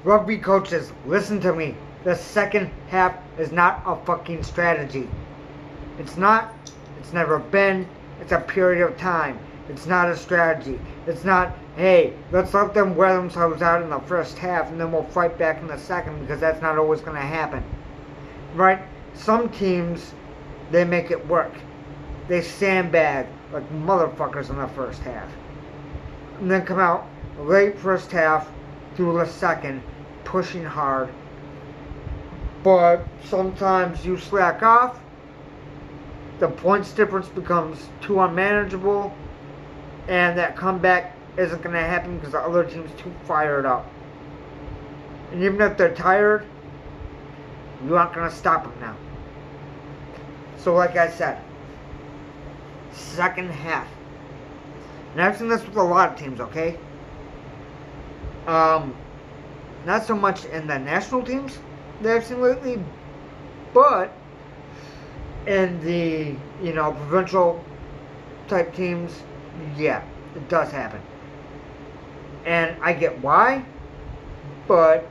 Rugby coaches, listen to me. The second half is not a fucking strategy. It's not. It's never been. It's a period of time. It's not a strategy. It's not, hey, let's let them wear themselves out in the first half and then we'll fight back in the second, because that's not always going to happen. Right? Some teams, they make it work. They sandbag like motherfuckers in the first half. And then come out late first half through the second, pushing hard. But sometimes you slack off, the points difference becomes too unmanageable, and that comeback isn't going to happen because the other team's too fired up. And even if they're tired, you aren't going to stop them now. So like I said, second half. And I've seen this with a lot of teams, okay? Not so much in the national teams that I've seen lately, but in the, provincial type teams, yeah, it does happen. And I get why, but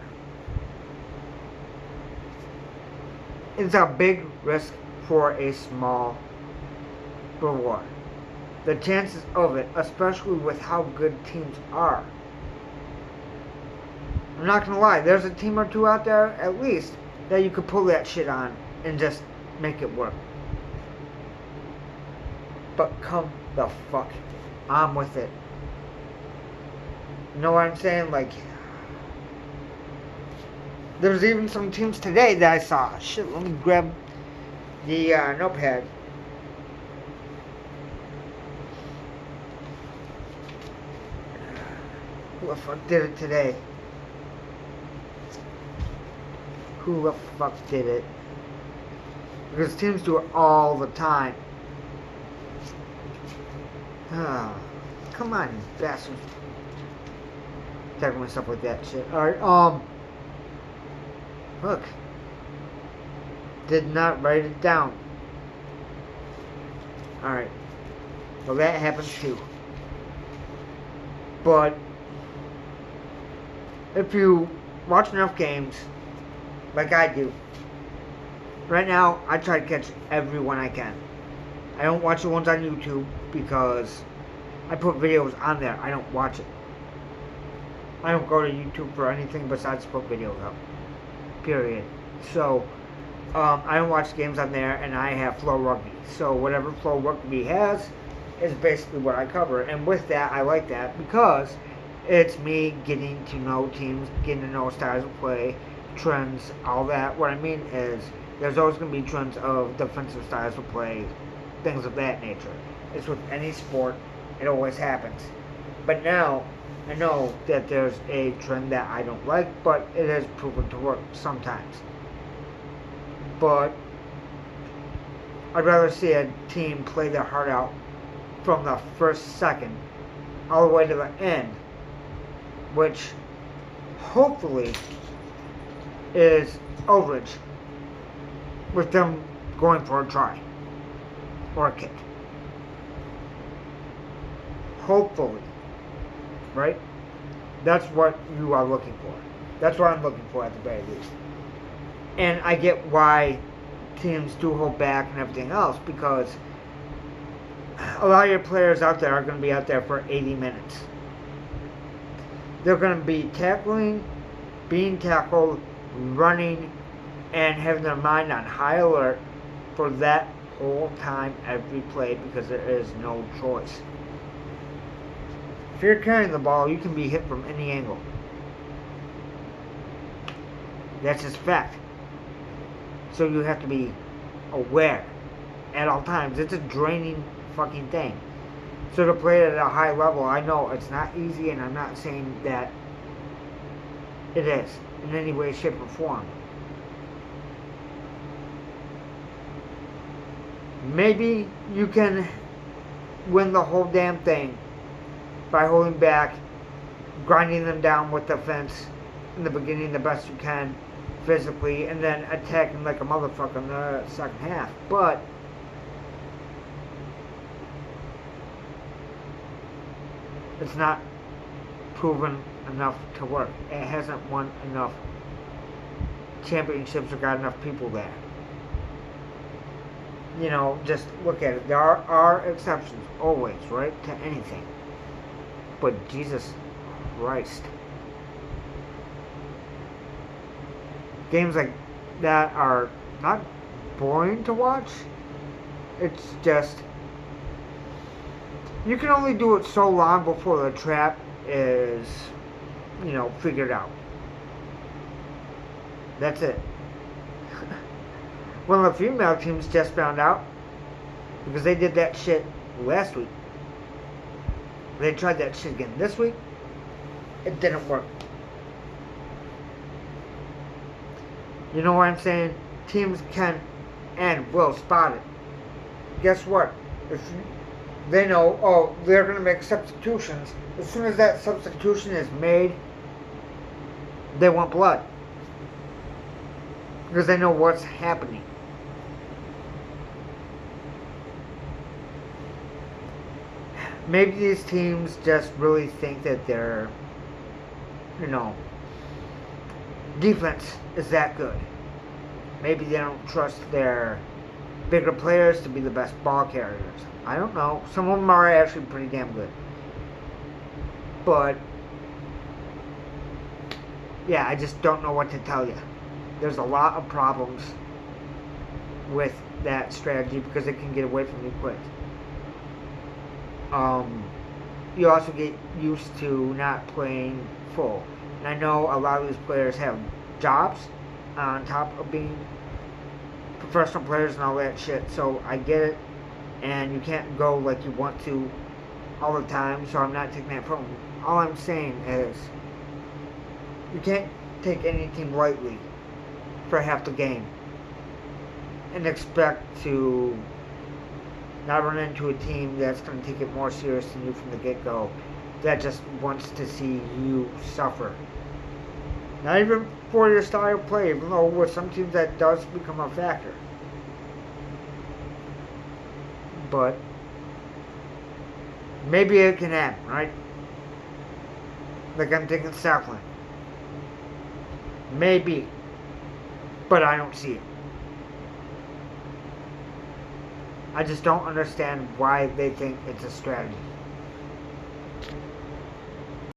it's a big risk for a small reward. The chances of it, especially with how good teams are. I'm not gonna lie, there's a team or two out there, at least, that you could pull that shit on and just make it work. But come the fuck on with it. You know what I'm saying? Like, there's even some teams today that I saw. Shit, let me grab the notepad. Who the fuck did it today? Who the fuck did it? Because teams do it all the time. Come on, you bastards. Tagging myself with that shit. Alright, look. Did not write it down. Alright. Well, that happens too. But if you watch enough games, like I do, right now I try to catch every one I can. I don't watch the ones on YouTube because I put videos on there. I don't watch it. I don't go to YouTube for anything besides put videos up. Period. So, I don't watch games on there, and I have Flow Rugby. So whatever Flow Rugby has is basically what I cover. And with that, I like that because it's me getting to know teams, getting to know styles of play, trends, all that. What I mean is, there's always going to be trends of defensive styles of play, things of that nature. It's with any sport, it always happens. But now, I know that there's a trend that I don't like, but it has proven to work sometimes. But I'd rather see a team play their heart out from the first second all the way to the end, which hopefully is overage, with them going for a try or a kick. Hopefully. Right? That's what you are looking for. That's what I'm looking for at the very least. And I get why teams do hold back and everything else, because a lot of your players out there are going to be out there for 80 minutes. They're going to be tackling, being tackled, running, and having their mind on high alert for that whole time, every play, because there is no choice. If you're carrying the ball, you can be hit from any angle. That's just fact. So you have to be aware at all times. It's a draining fucking thing. So to play it at a high level, I know it's not easy, and I'm not saying that it is in any way, shape, or form. Maybe you can win the whole damn thing by holding back, grinding them down with defense in the beginning the best you can physically, and then attacking like a motherfucker in the second half. But it's not proven enough to work. It hasn't won enough championships or got enough people there. You know, just look at it. There are exceptions, always, right, to anything. But Jesus Christ. Games like that are not boring to watch. It's just, you can only do it so long before the trap is, you know, figured out. That's it. One of the female teams just found out because they did that shit last week. They tried that shit again this week. It didn't work. You know what I'm saying? Teams can and will spot it. Guess what? If they know, oh, they're going to make substitutions. As soon as that substitution is made, they want blood. Because they know what's happening. Maybe these teams just really think that their, you know, defense is that good. Maybe they don't trust their bigger players to be the best ball carriers. I don't know. Some of them are actually pretty damn good. But, yeah, I just don't know what to tell you. There's a lot of problems with that strategy because it can get away from you quick. You also get used to not playing full. And I know a lot of these players have jobs on top of being professional players and all that shit, so I get it. And you can't go like you want to all the time, so I'm not taking that from you. All I'm saying is you can't take any team lightly for half the game and expect to not run into a team that's going to take it more serious than you from the get-go, that just wants to see you suffer. Not even for your style of play, even though with some teams that does become a factor. But maybe it can happen, right? Like I'm thinking Southland. Maybe. But I don't see it. I just don't understand why they think it's a strategy.